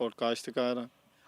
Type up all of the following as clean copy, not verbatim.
ਔਰ ਕਾਸ਼ਤਕਾਰ ਹਾਂ।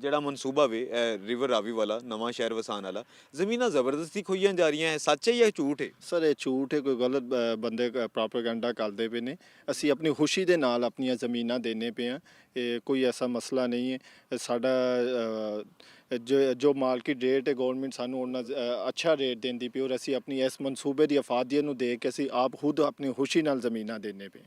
ਜਿਹੜਾ ਮਨਸੂਬਾ ਵੇ ਰਿਵਰ ਰਾਵੀ ਵਾਲਾ ਨਵਾਂ ਸ਼ਹਿਰ ਵਸਾਉਣ ਵਾਲਾ ਜ਼ਮੀਨਾਂ ਜ਼ਬਰਦਸਤੀ ਖੋਈਆਂ ਜਾ ਰਹੀਆਂ ਹੈ, ਸੱਚ ਹੈ ਜਾਂ ਝੂਠ ਹੈ? ਸਰ ਇਹ ਝੂਠ ਹੈ, ਕੋਈ ਗਲਤ ਬੰਦੇ ਪ੍ਰੋਪੇਗੈਂਡਾ ਕਰਦੇ ਪਏ ਨੇ। ਅਸੀਂ ਆਪਣੀ ਖੁਸ਼ੀ ਦੇ ਨਾਲ ਆਪਣੀਆਂ ਜ਼ਮੀਨਾਂ ਦੇਣੇ ਪਏ ਹਾਂ। ਇਹ ਕੋਈ ਐਸਾ ਮਸਲਾ ਨਹੀਂ ਹੈ। ਸਾਡਾ ਜੋ ਮਾਰਕੀਟ ਰੇਟ ਹੈ ਗਵਰਨਮੈਂਟ ਸਾਨੂੰ ਉਹਨਾਂ ਅੱਛਾ ਰੇਟ ਦਿੰਦੀ ਪਈ ਔਰ ਅਸੀਂ ਆਪਣੀ ਇਸ ਮਨਸੂਬੇ ਦੀ ਅਫਾਦੀਅਤ ਨੂੰ ਦੇਖ ਕੇ ਅਸੀਂ ਆਪ ਖੁਦ ਆਪਣੀ ਖੁਸ਼ੀ ਨਾਲ ਜ਼ਮੀਨਾਂ ਦੇਣੇ ਪਏ ਹਾਂ।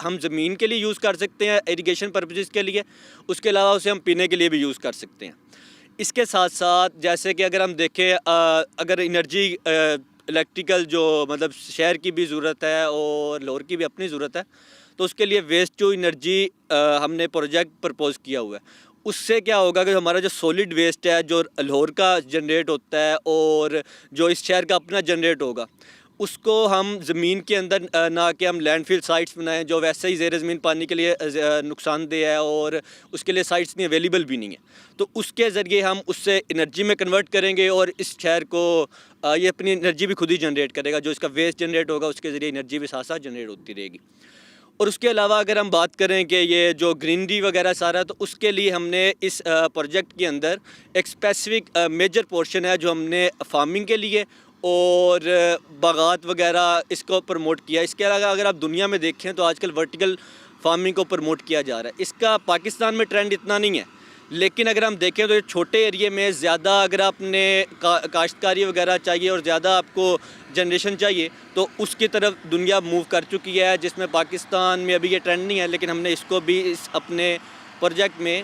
ہم زمین کے لیے یوز کر سکتے ہیں اریگیشن پرپزز کے لیے، اس کے علاوہ اسے ہم پینے کے لیے بھی یوز کر سکتے ہیں۔ اس کے ساتھ ساتھ جیسے کہ اگر ہم دیکھیں اگر انرجی الیکٹریکل جو مطلب شہر کی بھی ضرورت ہے اور لاہور کی بھی اپنی ضرورت ہے، تو اس کے لیے ویسٹ ٹو انرجی ہم نے پروجیکٹ پرپوز کیا ہوا ہے۔ اس سے کیا ہوگا کہ ہمارا جو سولڈ ویسٹ ہے جو لاہور کا جنریٹ ہوتا ہے اور جو اس شہر کا اپنا جنریٹ ہوگا، اس کو ہم زمین کے اندر نہ کہ ہم لینڈ فل سائٹس بنائیں جو ویسے ہی زیر زمین پانی کے لیے نقصان دہ ہے اور اس کے لیے سائٹس نہیں اویلیبل بھی نہیں ہیں، تو اس کے ذریعے ہم اس سے انرجی میں کنورٹ کریں گے اور اس شہر کو یہ اپنی انرجی بھی خود ہی جنریٹ کرے گا، جو اس کا ویسٹ جنریٹ ہوگا اس کے ذریعے انرجی بھی ساتھ ساتھ جنریٹ ہوتی رہے گی۔ اور اس کے علاوہ اگر ہم بات کریں کہ یہ جو گرینری وغیرہ سارا، تو اس کے لیے ہم نے اس پروجیکٹ کے اندر ایک اسپیسیفک میجر پورشن ہے جو ہم نے فارمنگ کے لیے اور باغات وغیرہ اس کو پروموٹ کیا۔ اس کے علاوہ اگر آپ دنیا میں دیکھیں تو آج کل ورٹیکل فارمنگ کو پروموٹ کیا جا رہا ہے۔ اس کا پاکستان میں ٹرینڈ اتنا نہیں ہے، لیکن اگر ہم دیکھیں تو یہ چھوٹے ایریے میں زیادہ اگر آپ نے کاشتکاری وغیرہ چاہیے اور زیادہ آپ کو جنریشن چاہیے تو اس کی طرف دنیا موو کر چکی ہے، جس میں پاکستان میں ابھی یہ ٹرینڈ نہیں ہے، لیکن ہم نے اس کو بھی اس اپنے پروجیکٹ میں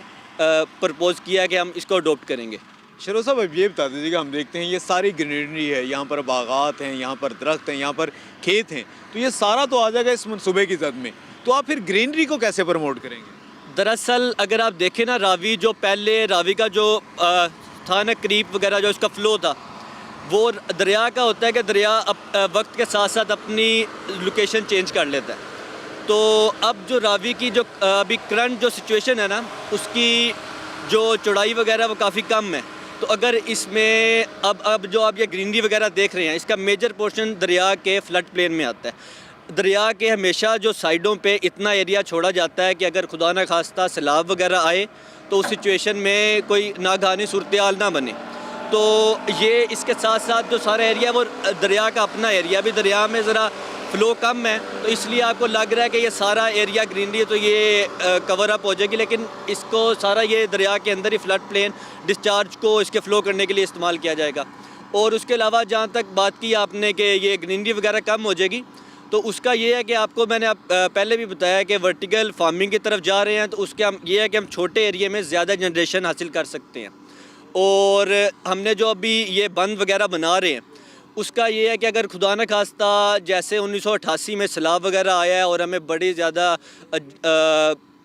پرپوز کیا کہ ہم اس کو اڈاپٹ کریں گے۔ شروع صاحب اب یہ بتا دیجیے کہ ہم دیکھتے ہیں یہ ساری گرینری ہے، یہاں پر باغات ہیں، یہاں پر درخت ہیں، یہاں پر کھیت ہیں، تو یہ سارا تو آ جائے گا اس منصوبے کی زد میں، تو آپ پھر گرینری کو کیسے پروموٹ کریں گے؟ دراصل اگر آپ دیکھیں نا راوی جو پہلے راوی کا جو تھا نا کریپ وغیرہ جو اس کا فلو تھا، وہ دریا کا ہوتا ہے کہ دریا وقت کے ساتھ ساتھ اپنی لوکیشن چینج کر لیتا ہے، تو اب جو راوی کی جو ابھی کرنٹ جو سچویشن ہے نا اس کی جو چوڑائی وغیرہ وہ کافی کم ہے، تو اگر اس میں اب جو آپ یہ گرینری وغیرہ دیکھ رہے ہیں اس کا میجر پورشن دریا کے فلڈ پلین میں آتا ہے۔ دریا کے ہمیشہ جو سائڈوں پہ اتنا ایریا چھوڑا جاتا ہے کہ اگر خدا نہ خواستہ سیلاب وغیرہ آئے تو اس سچویشن میں کوئی ناگہانی صورتحال نہ بنے، تو یہ اس کے ساتھ ساتھ جو سارا ایریا وہ دریا کا اپنا ایریا بھی دریا میں ذرا فلو کم ہے، تو اس لیے آپ کو لگ رہا ہے کہ یہ سارا ایریا گرینری ہے تو یہ کور اپ ہو جائے گی، لیکن اس کو سارا یہ دریا کے اندر ہی فلڈ پلین ڈسچارج کو اس کے فلو کرنے کے لیے استعمال کیا جائے گا۔ اور اس کے علاوہ جہاں تک بات کی آپ نے کہ یہ گرینری وغیرہ کم ہو جائے گی، تو اس کا یہ ہے کہ آپ کو میں نے پہلے بھی بتایا کہ ورٹیکل فارمنگ کی طرف جا رہے ہیں، تو اس کے ہم یہ ہے کہ ہم چھوٹے ایریے میں زیادہ جنریشن حاصل کر سکتے ہیں، اور ہم نے جو ابھی یہ بند وغیرہ بنا رہے ہیں اس کا یہ ہے کہ اگر خدا نہ خواستہ جیسے 1988 میں سیلاب وغیرہ آیا ہے اور ہمیں بڑی زیادہ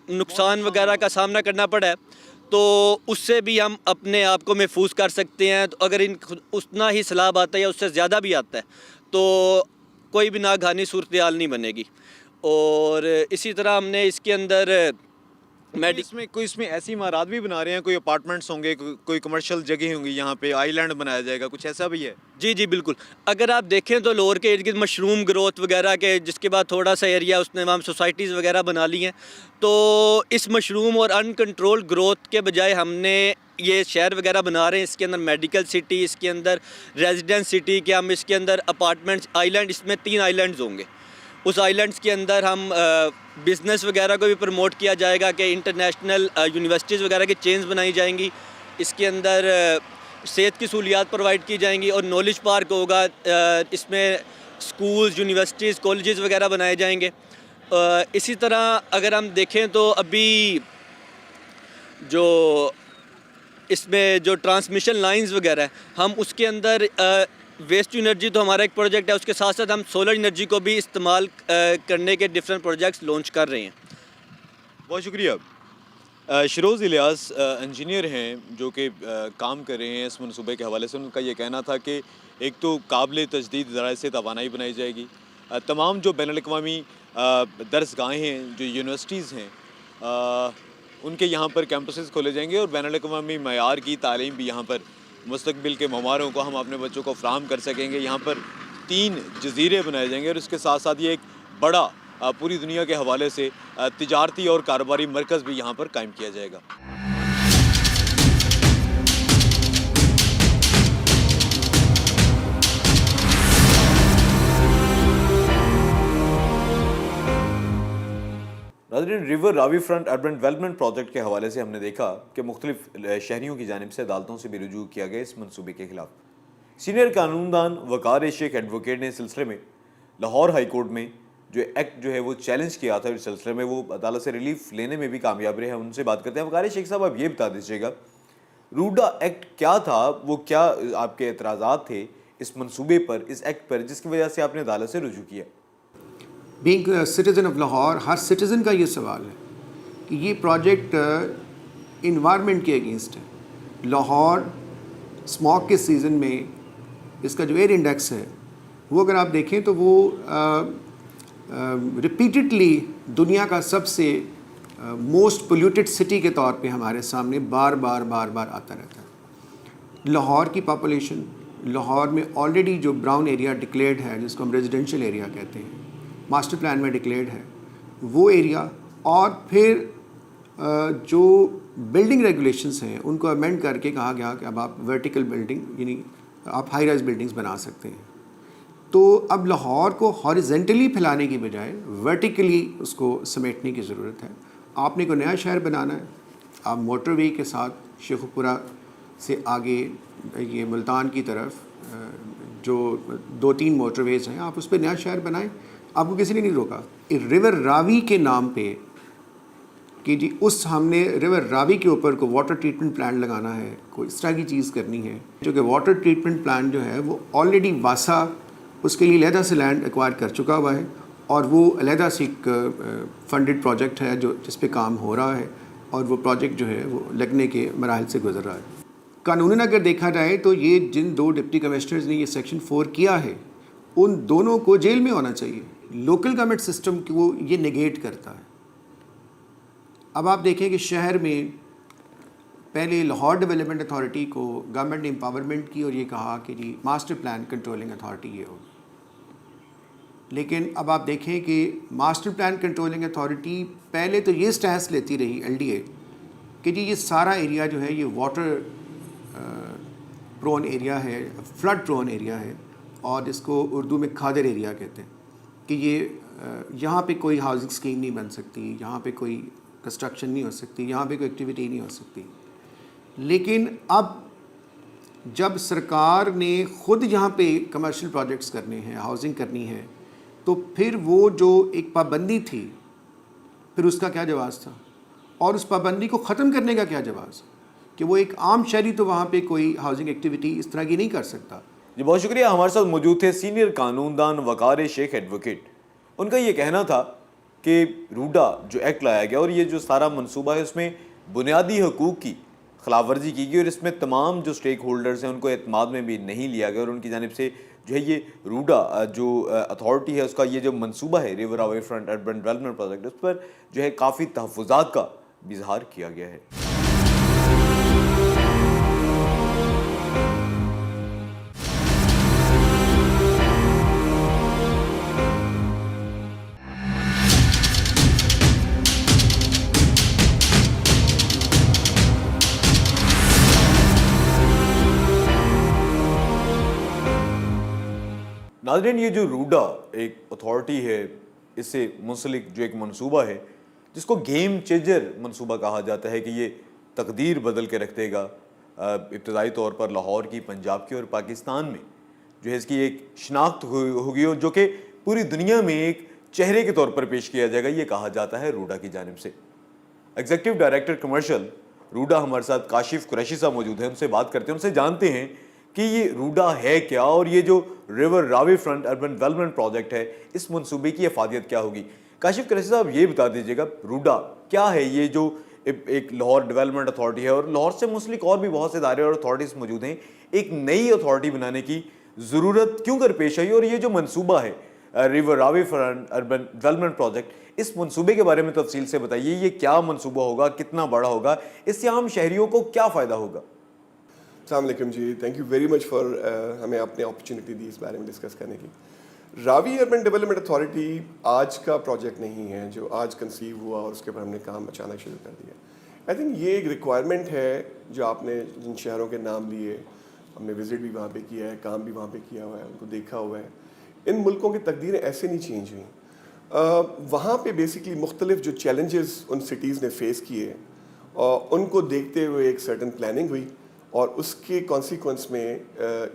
نقصان وغیرہ کا سامنا کرنا پڑا ہے، تو اس سے بھی ہم اپنے آپ کو محفوظ کر سکتے ہیں۔ تو اگر اتنا ہی سیلاب آتا ہے یا اس سے زیادہ بھی آتا ہے تو کوئی بھی ناگہانی صورتحال نہیں بنے گی۔ اور اسی طرح ہم نے اس کے اندر اس میں ایسی عمارات بھی بنا رہے ہیں، کوئی اپارٹمنٹس ہوں گے، کوئی کمرشل جگہ ہوں گی، یہاں پہ آئی لینڈ بنایا جائے گا، کچھ ایسا بھی ہے؟ جی بالکل، اگر آپ دیکھیں تو لاہور کے ارد گرد مشروم گروتھ وغیرہ کے، جس کے بعد تھوڑا سا ایریا اس نے وہاں سوسائٹیز وغیرہ بنا لی ہیں، تو اس مشروم اور ان کنٹرول گروتھ کے بجائے ہم نے یہ شہر وغیرہ بنا رہے ہیں، اس کے اندر میڈیکل سٹی، اس کے اندر ریزیڈنس سٹی، کہ ہم اس کے اندر اپارٹمنٹس آئی لینڈ، اس میں 3 آئی لینڈز ہوں گے، اس آئی لینڈس کے اندر ہم بزنس وغیرہ کو بھی پروموٹ کیا جائے گا کہ انٹرنیشنل یونیورسٹیز وغیرہ کی چینز بنائی جائیں گی، اس کے اندر صحت کی سہولیات پرووائڈ کی جائیں گی، اور نالج پارک ہوگا، اس میں سکولز، یونیورسٹیز، کالجز وغیرہ بنائے جائیں گے۔ اسی طرح اگر ہم دیکھیں تو ابھی جو اس میں جو ٹرانسمیشن لائنز وغیرہ ہے، ہم اس کے اندر ویسٹ انرجی تو ہمارا ایک پروجیکٹ ہے، اس کے ساتھ ساتھ ہم سولر انرجی کو بھی استعمال کرنے کے ڈفرینٹ پروجیکٹس لانچ کر رہے ہیں۔ بہت شکریہ۔ شیروز الیاس انجینئر ہیں جو کہ کام کر رہے ہیں اس منصوبے کے حوالے سے، ان کا یہ کہنا تھا کہ ایک تو قابل تجدید ذرائع سے توانائی بنائی جائے گی، تمام جو بین الاقوامی درس گاہیں ہیں، جو یونیورسٹیز ہیں، ان کے یہاں پر کیمپسز کھولے جائیں گے، اور بین الاقوامی معیار کی تعلیم بھی یہاں پر مستقبل کے مماروں کو ہم اپنے بچوں کو فراہم کر سکیں گے۔ یہاں پر 3 جزیرے بنائے جائیں گے، اور اس کے ساتھ ساتھ یہ ایک بڑا پوری دنیا کے حوالے سے تجارتی اور کاروباری مرکز بھی یہاں پر قائم کیا جائے گا۔ ناظرین، ریور راوی فرنٹ اربن ڈیولپمنٹ پروجیکٹ کے حوالے سے ہم نے دیکھا کہ مختلف شہریوں کی جانب سے عدالتوں سے بھی رجوع کیا گیا اس منصوبے کے خلاف۔ سینئر قانون دان وقار شیخ ایڈوکیٹ نے اس سلسلے میں لاہور ہائی کورٹ میں جو ایکٹ جو ہے وہ چیلنج کیا تھا اس سلسلے میں، وہ عدالت سے ریلیف لینے میں بھی کامیاب رہے ہیں. ان سے بات کرتے ہیں. وقار شیخ صاحب، آپ یہ بتا دیجیے گا روڈا ایکٹ کیا تھا، وہ کیا آپ کے اعتراضات تھے اس منصوبے پر، اس ایکٹ پر، جس کی وجہ سے آپ نے عدالت سے رجوع کیا؟ Being citizen of Lahore, Hare citizen کا یہ سوال ہے کہ یہ پروجیکٹ انوائرمنٹ کے اگینسٹ ہے. لاہور اسموگ کے سیزن میں اس کا جو ایئر انڈیکس ہے وہ اگر آپ دیکھیں تو وہ ریپیٹڈلی دنیا کا سب سے موسٹ پولیوٹڈ سٹی کے طور پہ ہمارے سامنے بار بار آتا رہتا ہے. لاہور کی پاپولیشن، لاہور میں آلریڈی جو براؤن ایریا ڈکلیئرڈ ہے جس کو ہم ریزیڈینشیل ایریا کہتے ہیں، ماسٹر پلان میں ڈکلیئرڈ ہے وہ ایریا، اور پھر جو بلڈنگ ریگولیشنز ہیں ان کو امینڈ کر کے کہا گیا کہ اب آپ ورٹیکل بلڈنگ یعنی آپ ہائی رائز بلڈنگز بنا سکتے ہیں. تو اب لاہور کو ہاریزنٹلی پھیلانے کی بجائے ورٹیکلی اس کو سمیٹنے کی ضرورت ہے. آپ نے کوئی نیا شہر بنانا ہے، آپ موٹر وے کے ساتھ شیخوپورہ سے آگے یہ ملتان کی طرف جو 2-3 موٹر ویز ہیں آپ اس پہ نیا شہر بنائیں، آپ کو کسی نے نہیں روکا. ریور راوی کے نام پہ کہ جی ہم نے ریور راوی کے اوپر کو واٹر ٹریٹمنٹ پلانٹ لگانا ہے، کوئی اس طرح کی چیز کرنی ہے، جو کہ واٹر ٹریٹمنٹ پلانٹ جو ہے وہ آلریڈی واسا اس کے لیے علیحدہ سے لینڈ ایکوائر کر چکا ہوا ہے، اور وہ علیحدہ سے ایک فنڈڈ پروجیکٹ ہے جس پہ کام ہو رہا ہے، اور وہ پروجیکٹ جو ہے وہ لگنے کے مراحل سے گزر رہا ہے. قانوناً اگر دیکھا جائے تو یہ جن 2 ڈپٹی کمشنرز نے یہ سیکشن 4 کیا ہے ان دونوں کو جیل میں ہونا چاہیے. لوکل گورنمنٹ سسٹم کو یہ نگیٹ کرتا ہے. اب آپ دیکھیں کہ شہر میں پہلے لاہور ڈیولپمنٹ اتھارٹی کو گورنمنٹ نے امپاورمنٹ کی اور یہ کہا کہ جی ماسٹر پلان کنٹرولنگ اتھارٹی یہ ہوگی. لیکن اب آپ دیکھیں کہ ماسٹر پلان کنٹرولنگ اتھارٹی پہلے تو یہ سٹینس لیتی رہی LDA کہ جی یہ سارا ایریا جو ہے یہ واٹر پرون ایریا ہے، فلڈ پرون ایریا ہے، اور اس کو اردو میں کھادر ایریا کہتے ہیں، کہ یہ یہاں پہ کوئی ہاؤسنگ اسکیم نہیں بن سکتی، یہاں پہ کوئی کنسٹرکشن نہیں ہو سکتی، یہاں پہ کوئی ایکٹیویٹی نہیں ہو سکتی. لیکن اب جب سرکار نے خود یہاں پہ کمرشل پروجیکٹس کرنے ہیں، ہاؤسنگ کرنی ہے، تو پھر وہ جو ایک پابندی تھی پھر اس کا کیا جواز تھا، اور اس پابندی کو ختم کرنے کا کیا جواز کہ وہ ایک عام شہری تو وہاں پہ کوئی ہاؤسنگ ایکٹیویٹی اس طرح کی نہیں کر سکتا. جی بہت شکریہ. ہمارے ساتھ موجود تھے سینئر قانون دان وقار شیخ ایڈوکیٹ. ان کا یہ کہنا تھا کہ روڈا جو ایکٹ لایا گیا اور یہ جو سارا منصوبہ ہے اس میں بنیادی حقوق کی خلاف ورزی کی گئی، اور اس میں تمام جو سٹیک ہولڈرز ہیں ان کو اعتماد میں بھی نہیں لیا گیا، اور ان کی جانب سے جو ہے یہ روڈا جو اتھارٹی ہے اس کا یہ جو منصوبہ ہے ریور راوی فرنٹ اربن ڈیولپمنٹ پروجیکٹ، اس پر جو ہے کافی تحفظات کا بھی اظہار کیا گیا ہے. ناظرین، یہ جو روڈا ایک اتھارٹی ہے، اس سے منسلک جو ایک منصوبہ ہے جس کو گیم چینجر منصوبہ کہا جاتا ہے کہ یہ تقدیر بدل کے رکھ دے گا ابتدائی طور پر لاہور کی، پنجاب کی اور پاکستان میں جو ہے اس کی ایک شناخت ہوگی، اور جو کہ پوری دنیا میں ایک چہرے کے طور پر پیش کیا جائے گا، یہ کہا جاتا ہے روڈا کی جانب سے. ایگزیکٹو ڈائریکٹر کمرشل روڈا ہمارے ساتھ کاشف قریشی صاحب موجود ہیں. ان سے بات کرتے ہیں، ان سے جانتے ہیں کہ یہ روڈا ہے کیا، اور یہ جو ریور راوی فرنٹ اربن ڈیولپمنٹ پروجیکٹ ہے اس منصوبے کی افادیت کیا ہوگی. کاشف قریشی صاحب یہ بتا دیجیے گا روڈا کیا ہے، یہ جو ایک لاہور ڈیولپمنٹ اتھارٹی ہے اور لاہور سے منسلک اور بھی بہت سے ادارے اور اتھارٹیز موجود ہیں، ایک نئی اتھارٹی بنانے کی ضرورت کیوں کر پیش آئی، اور یہ جو منصوبہ ہے ریور راوی فرنٹ اربن ڈیولپمنٹ پروجیکٹ، اس منصوبے کے بارے میں تفصیل سے بتائیے. یہ کیا منصوبہ ہوگا، کتنا بڑا ہوگا، اس سے عام شہریوں کو کیا فائدہ ہوگا؟ السلام علیکم جی، thank you very much for ہمیں اپنے اپرچونیٹی دی اس بارے میں ڈسکس کرنے کی. راوی اربن ڈیولپمنٹ اتھارٹی آج کا پروجیکٹ نہیں ہے جو آج کنسیو ہوا اور اس کے اوپر ہم نے کام اچانک شروع کر دیا. آئی تھنک یہ ایک ریکوائرمنٹ ہے جو آپ نے جن شہروں کے نام لیے، ہم نے وزٹ بھی وہاں پہ کیا ہے، کام بھی وہاں پہ کیا ہوا ہے، ان کو دیکھا ہوا ہے. ان ملکوں کی تقدیریں ایسے نہیں چینج ہوئیں. وہاں پہ بیسکلی مختلف جو چیلنجز ان سٹیز نے فیس کیے ان کو دیکھتے ہوئے ایک سرٹن پلاننگ ہوئی، اور اس کے کانسیکوینس میں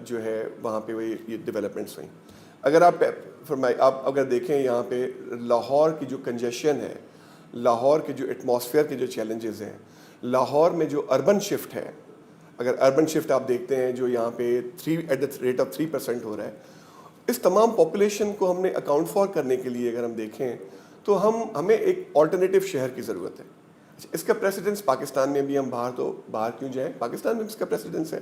جو ہے وہاں پہ وہ یہ ڈیولپمنٹس ہوئیں. اگر آپ فرمائی آپ اگر دیکھیں یہاں پہ لاہور کی جو کنجیشن ہے, لاہور کے جو ایٹماسفیئر کے جو چیلنجز ہیں, لاہور میں جو اربن شفٹ ہے, اگر اربن شفٹ آپ دیکھتے ہیں جو یہاں پہ 3% ہو رہا ہے, اس تمام پاپولیشن کو ہم نے اکاؤنٹ فار کرنے کے لیے اگر ہم دیکھیں تو ہمیں ایک آلٹرنیٹیو شہر کی ضرورت ہے. اس کا پریسیڈنس پاکستان میں بھی, ہم باہر کیوں جائیں, پاکستان میں اس کا پریسیڈنس ہے.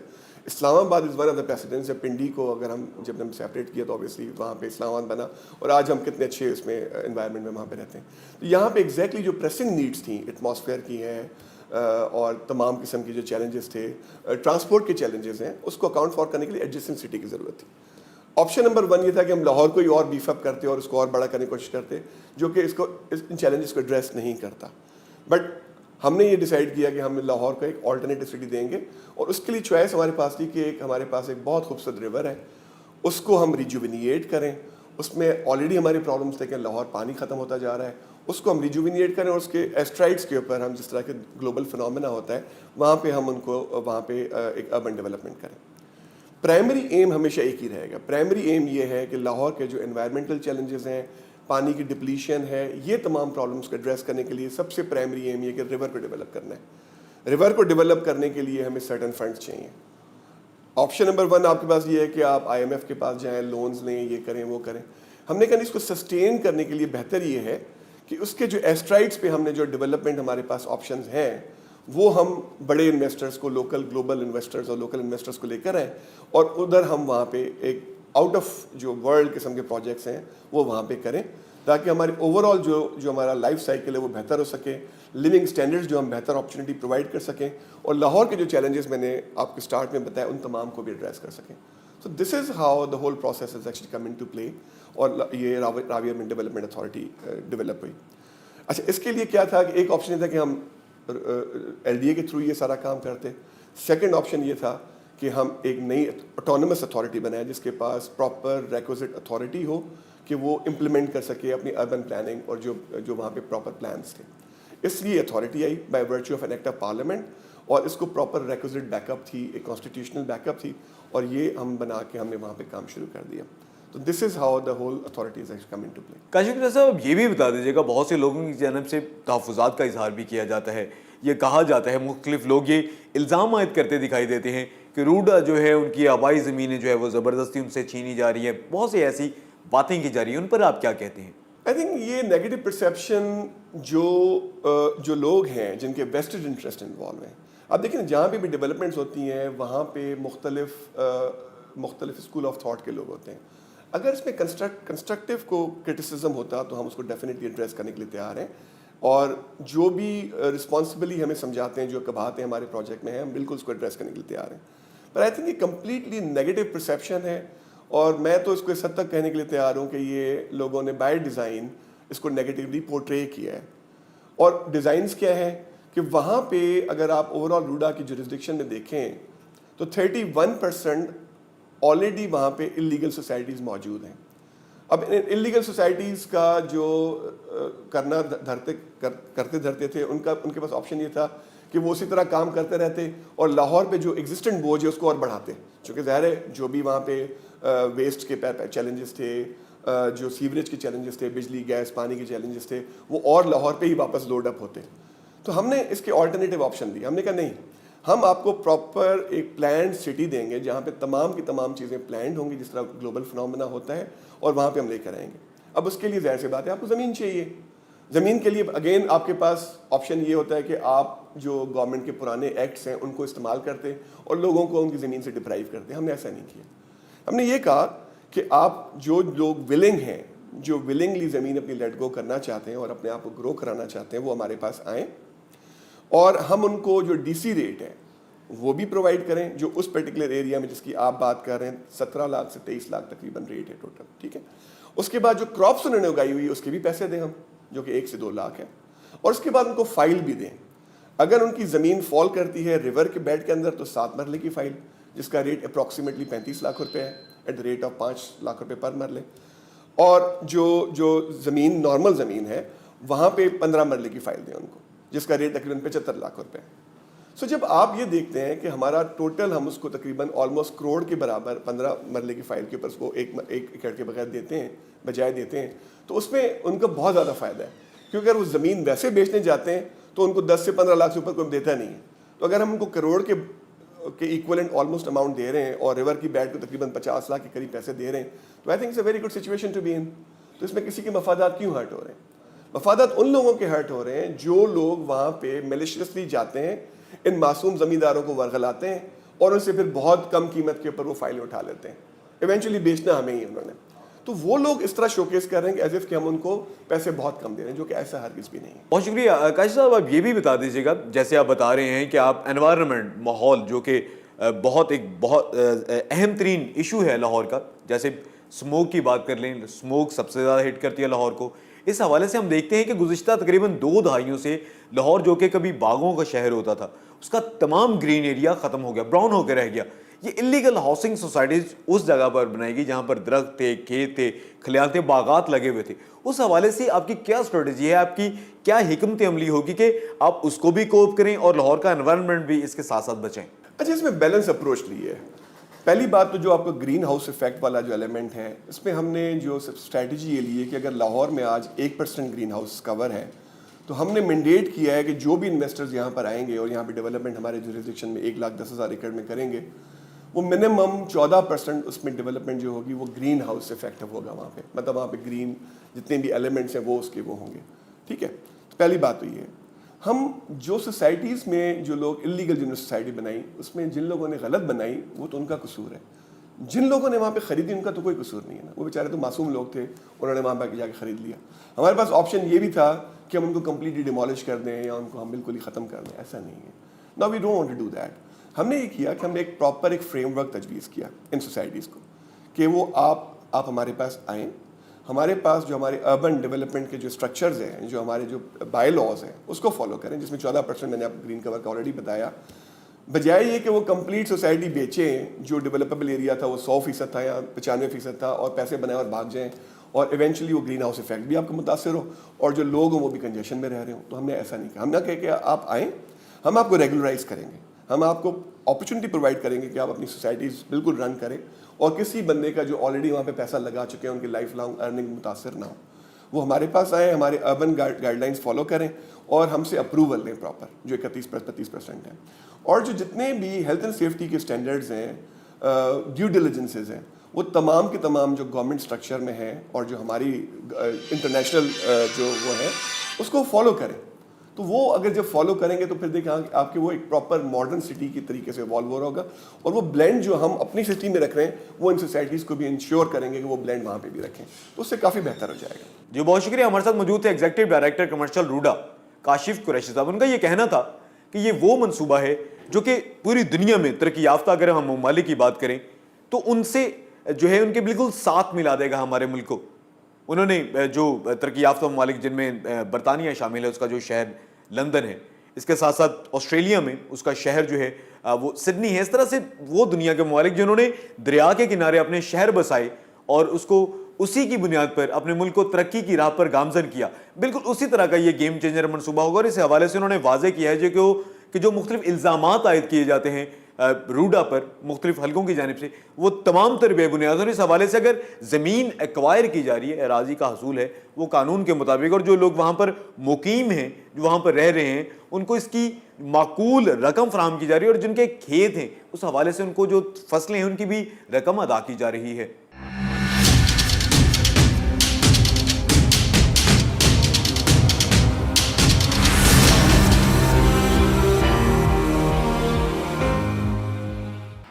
اسلام آباد is one of the precedence ہے. پنڈی کو اگر جب ہم سیپریٹ کیا تو اوبیسلی وہاں پہ اسلام آباد بنا, اور آج ہم کتنے اچھے اس میں انوائرمنٹ میں وہاں پہ رہتے ہیں. تو یہاں پہ ایگزیکٹلی جو پریسنگ نیڈس تھیں ایٹماسفیئر کی ہیں اور تمام قسم کے جو چیلنجز تھے, ٹرانسپورٹ کے چیلنجز ہیں, اس کو اکاؤنٹ فار کرنے کے لیے ایڈجسٹنٹ سٹی کی ضرورت تھی. آپشن نمبر 1 یہ تھا کہ ہم لاہور کو ہی اور بیف اپ کرتے اور اس کو اور بڑا کرنے کی کوشش کرتے, جو کہ ان چیلنجز کو ایڈریس نہیں کرتا. بٹ ہم نے یہ ڈیسائیڈ کیا کہ ہم لاہور کو ایک آلٹرنیٹیو سٹی دیں گے, اور اس کے لیے چوائس ہمارے پاس تھی کہ ہمارے پاس ایک بہت خوبصورت ریور ہے, اس کو ہم ریجوینیٹ کریں. اس میں آلریڈی ہماری پرابلمس تھے کہ لاہور پانی ختم ہوتا جا رہا ہے, اس کو ہم ریجوینیٹ کریں, اور اس کے ایسٹرائڈس کے اوپر ہم جس طرح کے گلوبل فنومینا ہوتا ہے وہاں پہ ہم ان کو وہاں پہ ایک اربن ڈیولپمنٹ کریں. پرائمری ایم ہمیشہ ایک ہی رہے گا. پرائمری ایم یہ ہے کہ لاہور کے جو انوائرمنٹل چیلنجز ہیں, پانی کی ڈپلیشن ہے, یہ تمام پرابلمس کو ایڈریس کرنے کے لیے سب سے پرائمری ایم یہ کہ ریور کو ڈیولپ کرنا ہے. ریور کو ڈیولپ کرنے کے لیے ہمیں سرٹن فنڈس چاہیے. آپشن نمبر 1 آپ کے پاس یہ ہے کہ آپ IMF کے پاس جائیں, لونز لیں, یہ کریں وہ کریں. ہم نے کہا اس کو سسٹین کرنے کے لیے بہتر یہ ہے کہ اس کے جو ایسٹرائڈس پہ ہم نے جو ڈیولپمنٹ ہمارے پاس آپشنز ہیں وہ ہم بڑے انویسٹرز کو, لوکل گلوبل انویسٹرز اور لوکل انویسٹرز کو لے کر آئیں, اور ادھر ہم وہاں پہ ایک آؤٹ آف جو ورلڈ قسم کے پروجیکٹس ہیں وہ وہاں پہ کریں, تاکہ ہماری اوور آل جو ہمارا لائف سائیکل ہے وہ بہتر ہو سکے, لیونگ اسٹینڈرڈز جو ہم بہتر اپرچونیٹی پرووائڈ کر سکیں, اور لاہور کے جو چیلنجز میں نے آپ کے اسٹارٹ میں بتایا ان تمام کو بھی ایڈریس کر سکیں. So this is how the whole process is actually come into play, اور یہ Ravi urban development authority develop ہوئی. اچھا, اس کے لیے کیا تھا کہ ایک آپشن یہ تھا کہ ہم LDA کے تھرو یہ سارا کام کرتے. سیکنڈ آپشن یہ تھا کہ ہم ایک نئی آٹونومس اتھارٹی بنائیں جس کے پاس پراپر ریکوزٹ اتھارٹی ہو کہ وہ امپلیمنٹ کر سکے اپنی اربن پلاننگ اور جو وہاں پہ پراپر پلانس تھے. اس لیے authority I by virtue of an act of parliament, اور اس کو پراپر ریکوزٹ بیک اپ تھی, ایک کانسٹیٹیوشنل بیک اپ تھی, اور یہ ہم بنا کے ہم نے وہاں پہ کام شروع کر دیا. تو this is how the whole authority is come into play. Kashif Raza صاحب, یہ بھی بتا دیجیے گا, بہت سے لوگوں کی جانب سے تحفظات کا اظہار بھی کیا جاتا ہے, یہ کہا جاتا ہے, مختلف لوگ یہ الزام عائد کرتے دکھائی دیتے ہیں کہ روڈا جو ہے ان کی آبائی زمینیں جو ہے وہ زبردستی ان سے چھینی جا رہی ہیں, بہت سی ایسی باتیں کی جا رہی ہیں, ان پر آپ کیا کہتے ہیں؟ آئی تھنک یہ نیگیٹو پرسیپشن جو لوگ ہیں جن کے ویسٹڈ انٹرسٹ انوالو ہیں, آپ دیکھیں جہاں پہ بھی ڈیولپمنٹس ہوتی ہیں وہاں پہ مختلف اسکول آف تھاٹ کے لوگ ہوتے ہیں. اگر اس میں کنسٹرکٹیو کو کرٹیسزم ہوتا تو ہم اس کو ڈیفینیٹلی ایڈریس کرنے کے لیے تیار ہیں, اور جو بھی رسپانسبلی ہمیں سمجھاتے ہیں, جو کبھاتے ہیں ہمارے پروجیکٹ میں ہیں, ہم بالکل اس کو ایڈریس کرنے کے لیے تیار ہیں. پر آئی تھنک یہ کمپلیٹلی نیگیٹو پرسیپشن ہے, اور میں تو اس کو اس حد تک کہنے کے لیے تیار ہوں کہ یہ لوگوں نے بائی ڈیزائن اس کو نیگیٹیولی پورٹرے کیا ہے. اور ڈیزائنس کیا ہے کہ وہاں پہ اگر آپ اوور آل روڈا کی جورسڈکشن میں دیکھیں تو 31% آلریڈی وہاں پہ انلیگل سوسائٹیز موجود ہیں. اب انلیگل سوسائٹیز کا جو کرتے دھرتے تھے ان کے پاس آپشن یہ تھا کہ وہ اسی طرح کام کرتے رہتے اور لاہور پہ جو ایگزسٹنٹ بوجھ ہے اس کو اور بڑھاتے, چونکہ ظاہر ہے جو بھی وہاں پہ ویسٹ کے چیلنجز تھے, جو سیوریج کے چیلنجز تھے, بجلی گیس پانی کے چیلنجز تھے, وہ اور لاہور پہ ہی واپس لوڈ اپ ہوتے. تو ہم نے اس کے آلٹرنیٹیو آپشن دی. ہم نے کہا نہیں, ہم آپ کو پراپر ایک پلانڈ سٹی دیں گے جہاں پہ تمام کی تمام چیزیں پلانڈ ہوں گی جس طرح گلوبل فنومینا ہوتا ہے, اور وہاں پہ ہم لے کر آئیں گے. اب اس کے لیے ظاہر سی بات ہے آپ کو زمین چاہیے. زمین کے لیے اگین آپ کے پاس آپشن یہ ہوتا ہے کہ آپ جو گورنمنٹ کے پرانے ایکٹس ہیں ان کو استعمال کرتے اور لوگوں کو ان کی زمین سے ڈپرائیو کرتے. ہم نے ایسا نہیں کیا. ہم نے یہ کہا کہ آپ جو لوگ ولنگ ہیں, جو ولنگلی زمین اپنی لیٹ گو کرنا چاہتے ہیں اور اپنے آپ کو گرو کرانا چاہتے ہیں, وہ ہمارے پاس آئیں, اور ہم ان کو جو DC ریٹ ہے وہ بھی پرووائڈ کریں جو اس پرٹیکولر ایریا میں جس کی آپ بات کر رہے ہیں 17 لاکھ سے 23 لاکھ تقریباً ریٹ ہے ٹوٹل. ٹھیک ہے. اس کے بعد جو کراپس انہوں نے اگائی ہوئی اس کے بھی پیسے دیں ہم, جو کہ 1 سے 2 لاکھ ہے, اور اس کے بعد ان کو فائل بھی دیں. اگر ان کی زمین فال کرتی ہے ریور کے بیڈ کے اندر تو 7 مرلے کی فائل جس کا ریٹ اپروکسیمیٹلی 35 لاکھ روپے ہے at the rate of 5 lakh روپے پر مرلے, اور جو زمین نارمل زمین ہے وہاں پہ 15 مرلے کی فائل دیں ان کو جس کا ریٹ تقریباً 75 لاکھ روپے ہے. سو جب آپ یہ دیکھتے ہیں کہ ہمارا ٹوٹل ہم اس کو تقریباً آلموسٹ کروڑ کے برابر 15 مرلے کی فائل کے اوپر اس کو ایک ایکڑ کے بغیر دیتے ہیں بجائے دیتے ہیں, تو اس میں ان کا بہت زیادہ فائدہ ہے, کیونکہ اگر وہ زمین ویسے بیچنے جاتے ہیں تو ان کو 10 سے 15 لاکھ سے اوپر کوئی دیتا نہیں ہے. تو اگر ہم ان کو کروڑ کے ایکولنٹ آلموسٹ اماؤنٹ دے رہے ہیں اور ریور کی بیٹ کو تقریباً 50 لاکھ کے قریب پیسے دے رہے ہیں, تو I think it's a very good situation to be in. تو اس میں کسی کے مفادات کیوں ہرٹ ہو رہے ہیں؟ مفادات ان لوگوں کے ہرٹ ہو رہے ہیں جو لوگ وہاں پہ میلیشیسلی جاتے ہیں, ان معصوم زمینداروں کو ورغلاتے ہیں اور ان سے پھر بہت کم قیمت کے اوپر وہ فائلیں اٹھا لیتے ہیں. ایونچولی بیچنا ہمیں ہی انہوں نے. تو وہ لوگ اس طرح شوکیس کر رہے ہیں کہ ایز اف کہ ہم ان کو پیسے بہت کم دے رہے ہیں, جو کہ ایسا ہرگز بھی نہیں ہے. بہت شکریہ کاشف صاحب. آپ یہ بھی بتا دیجیے گا, جیسے آپ بتا رہے ہیں کہ آپ انوائرمنٹ, ماحول, جو کہ بہت اہم ترین ایشو ہے لاہور کا, جیسے اسموک کی بات کر لیں, اسموک سب سے زیادہ ہٹ کرتی ہے لاہور کو. اس حوالے سے ہم دیکھتے ہیں کہ گزشتہ تقریباً 2 دہائیوں سے لاہور, جو کہ کبھی باغوں کا شہر ہوتا تھا, اس کا تمام گرین ایریا ختم ہو گیا, براؤن ہو کے رہ گیا. یہ اللیگل ہاؤسنگ سوسائٹیز اس جگہ پر بنائی گئی جہاں پر درخت تھے, کھیت تھے, کھلیان تھے, باغات لگے ہوئے تھے. اس حوالے سے آپ کی کیا اسٹریٹجی ہے, آپ کی کیا حکمت عملی ہوگی کہ آپ اس کو بھی کوپ کریں اور لاہور کا انوائرمنٹ بھی اس کے ساتھ ساتھ بچائیں؟ اچھا, اس میں بیلنس اپروچ لی ہے. پہلی بات تو جو آپ کا گرین ہاؤس ایفیکٹ والا جو ایلیمنٹ ہے, اس میں ہم نے جو اسٹریٹجی یہ لی ہے کہ اگر لاہور میں آج 1% گرین ہاؤس کور ہے, تو ہم نے مینڈیٹ کیا ہے کہ جو بھی انویسٹرز یہاں پر آئیں گے اور یہاں پہ ڈیولپمنٹ ہمارے جوریسڈکشن میں 1,10,000 ایکڑ میں کریں گے, وہ منیمم 14% اس میں ڈیولپمنٹ جو ہوگی وہ گرین ہاؤس افیکٹو ہوگا وہاں پہ. مطلب وہاں پہ گرین جتنے بھی ایلیمنٹس ہیں وہ اس کے وہ ہوں گے. ٹھیک ہے, پہلی بات تو یہ ہے. ہم جو سوسائٹیز میں جو لوگ اللیگل جنہوں نے سوسائٹی بنائی, اس میں جن لوگوں نے غلط بنائی وہ تو ان کا قصور ہے. جن لوگوں نے وہاں پہ خریدی ان کا تو کوئی قصور نہیں ہے نا, وہ بیچارے تو معصوم لوگ تھے, انہوں نے وہاں پہ جا کے خرید لیا. ہمارے پاس آپشن یہ بھی تھا کہ ہم ان کو کمپلیٹلی ڈیمالش کر دیں یا ان کو ہم بالکل ہی ختم کر دیں, ایسا نہیں ہے. Now we don't want to do that. ہم نے یہ کیا کہ ہم نے ایک پراپر ایک فریم ورک تجویز کیا ان سوسائٹیز کو کہ وہ آپ ہمارے پاس آئیں, ہمارے پاس جو ہمارے اربن ڈیولپمنٹ کے جو اسٹرکچرز ہیں, جو ہمارے جو بائی لاز ہیں, اس کو فالو کریں, جس میں 14% میں نے آپ کو گرین کور کا آلریڈی بتایا. بجائے یہ کہ وہ کمپلیٹ سوسائٹی بیچیں, جو ڈیولپیبل ایریا تھا وہ 100% تھا یا 95% تھا, اور پیسے بنائیں اور بھاگ جائیں, اور ایونچولی وہ گرین ہاؤس افیکٹ بھی آپ کو متاثر ہو اور جو لوگ ہوں وہ بھی کنجیشن میں رہ رہے ہوں. تو ہم نے ایسا نہیں کہا. ہم نے کہا کہ آپ آئیں, ہم آپ کو ریگولرائز کریں گے, ہم آپ کو اپرچونٹی پرووائڈ کریں گے کہ آپ اپنی سوسائٹیز بالکل رن کریں, اور کسی بندے کا جو آلریڈی وہاں پہ پیسہ لگا چکے ہیں ان کی لائف لانگ ارننگ متاثر نہ ہو. وہ ہمارے پاس آئیں, ہمارے اربن گائیڈ لائنس فالو کریں اور ہم سے اپروول لیں پراپر, جو 31-35% ہیں. اور جو جتنے بھی ہیلتھ اینڈ سیفٹی کے اسٹینڈرڈز ہیں, ڈیو ڈیلیجنسز ہیں, وہ تمام کے تمام جو گورنمنٹ اسٹرکچر میں ہیں اور جو ہماری انٹرنیشنل جو وہ ہے اس کو فالو کریں. تو وہ اگر جب فالو کریں گے تو پھر دیکھیں آپ کے وہ ایک پراپر ماڈرن سٹی کی طریقے سے ایوالو ہو رہا ہوگا, اور وہ بلینڈ جو ہم اپنی سٹی میں رکھ رہے ہیں وہ ان سوسائٹیز کو بھی انشور کریں گے کہ وہ بلینڈ وہاں پہ بھی رکھیں, تو اس سے کافی بہتر ہو جائے گا. جی بہت شکریہ. ہمارے ساتھ موجود تھے executive director commercial RUDA Kashif Qureshi صاحب. ان کا یہ کہنا تھا کہ یہ وہ منصوبہ ہے جو کہ پوری دنیا میں ترقی یافتہ اگر ہم ممالک کی بات کریں تو ان سے جو ہے ان کے بالکل ساتھ ملا دے گا ہمارے ملک کو. انہوں نے جو ترقی یافتہ ممالک جن میں برطانیہ شامل ہے, اس کا جو شہر لندن ہے, اس کے ساتھ ساتھ آسٹریلیا میں اس کا شہر جو ہے وہ سڈنی ہے, اس طرح سے وہ دنیا کے ممالک جنہوں نے دریا کے کنارے اپنے شہر بسائے اور اس کو اسی کی بنیاد پر اپنے ملک کو ترقی کی راہ پر گامزن کیا, بالکل اسی طرح کا یہ گیم چینجر منصوبہ ہوگا. اور اس حوالے سے انہوں نے واضح کیا ہے کہ جو مختلف الزامات عائد کیے جاتے ہیں روڈا پر مختلف حلقوں کی جانب سے, وہ تمام تر بے بنیاد. اور اس حوالے سے اگر زمین ایکوائر کی جا رہی ہے, اراضی کا حصول ہے, وہ قانون کے مطابق, اور جو لوگ وہاں پر مقیم ہیں, جو وہاں پر رہ رہے ہیں, ان کو اس کی معقول رقم فراہم کی جا رہی ہے, اور جن کے کھیت ہیں اس حوالے سے ان کو جو فصلیں ہیں ان کی بھی رقم ادا کی جا رہی ہے.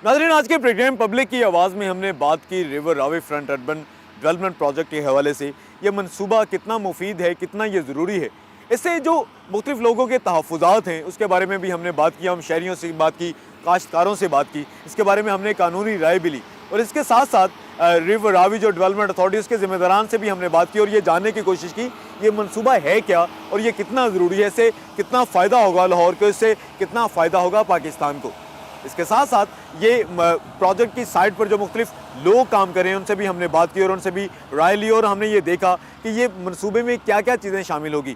ناظرین, آج کے پروگرام پبلک کی آواز میں ہم نے بات کی ریور راوی فرنٹ اربن ڈیولپمنٹ پروجیکٹ کے حوالے سے. یہ منصوبہ کتنا مفید ہے, کتنا یہ ضروری ہے, اس سے جو مختلف لوگوں کے تحفظات ہیں اس کے بارے میں بھی ہم نے بات کی. ہم شہریوں سے بات کی, کاشتکاروں سے بات کی, اس کے بارے میں ہم نے قانونی رائے بھی لی, اور اس کے ساتھ ساتھ ریور راوی جو ڈیولپمنٹ اتھارٹی اس کے ذمہ داران سے بھی ہم نے بات کی, اور یہ جاننے کی کوشش کی یہ منصوبہ ہے کیا اور یہ کتنا ضروری ہے, اس سے کتنا فائدہ ہوگا لاہور کو, اس سے کتنا فائدہ ہوگا پاکستان کو. اس کے ساتھ ساتھ یہ پروجیکٹ کی سائٹ پر جو مختلف لوگ کام کر رہے ہیں ان سے بھی ہم نے بات کی اور ان سے بھی رائے لی, اور ہم نے یہ دیکھا کہ یہ منصوبے میں کیا کیا چیزیں شامل ہوگی.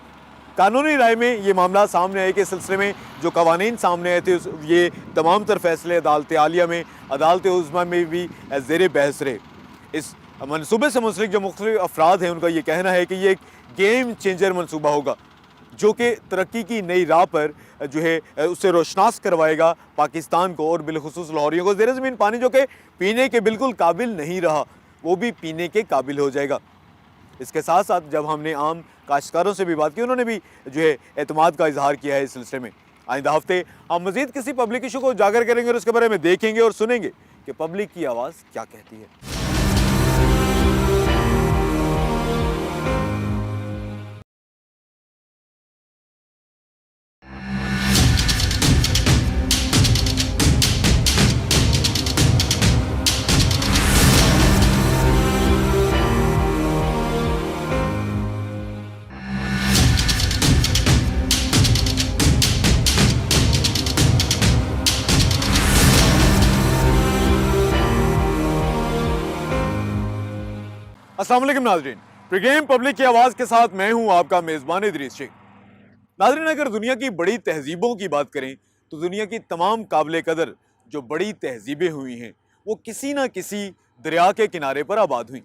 قانونی رائے میں یہ معاملہ سامنے آئے کہ اس سلسلے میں جو قوانین سامنے آئے تھے یہ تمام تر فیصلے عدالت عالیہ میں عدالت عظمیٰ میں بھی زیر بحث رہے. اس منصوبے سے منسلک جو مختلف افراد ہیں ان کا یہ کہنا ہے کہ یہ ایک گیم چینجر منصوبہ ہوگا جو کہ ترقی کی نئی راہ پر جو ہے اسے روشناس کروائے گا پاکستان کو اور بالخصوص لاہوریوں کو. زیر زمین پانی جو کہ پینے کے بالکل قابل نہیں رہا وہ بھی پینے کے قابل ہو جائے گا. اس کے ساتھ ساتھ جب ہم نے عام کاشتکاروں سے بھی بات کی انہوں نے بھی جو ہے اعتماد کا اظہار کیا ہے اس سلسلے میں. آئندہ ہفتے ہم مزید کسی پبلک ایشو کو اجاگر کریں گے اور اس کے بارے میں دیکھیں گے اور سنیں گے کہ پبلک کی آواز کیا کہتی ہے. السلام علیکم ناظرین، پروگرام پبلک کی آواز کے ساتھ میں ہوں آپ کا میزبان ادریس شیخ. ناظرین، اگر دنیا کی بڑی تہذیبوں کی بات کریں تو دنیا کی تمام قابل قدر جو بڑی تہذیبیں ہوئی ہیں وہ کسی نہ کسی دریا کے کنارے پر آباد ہوئیں.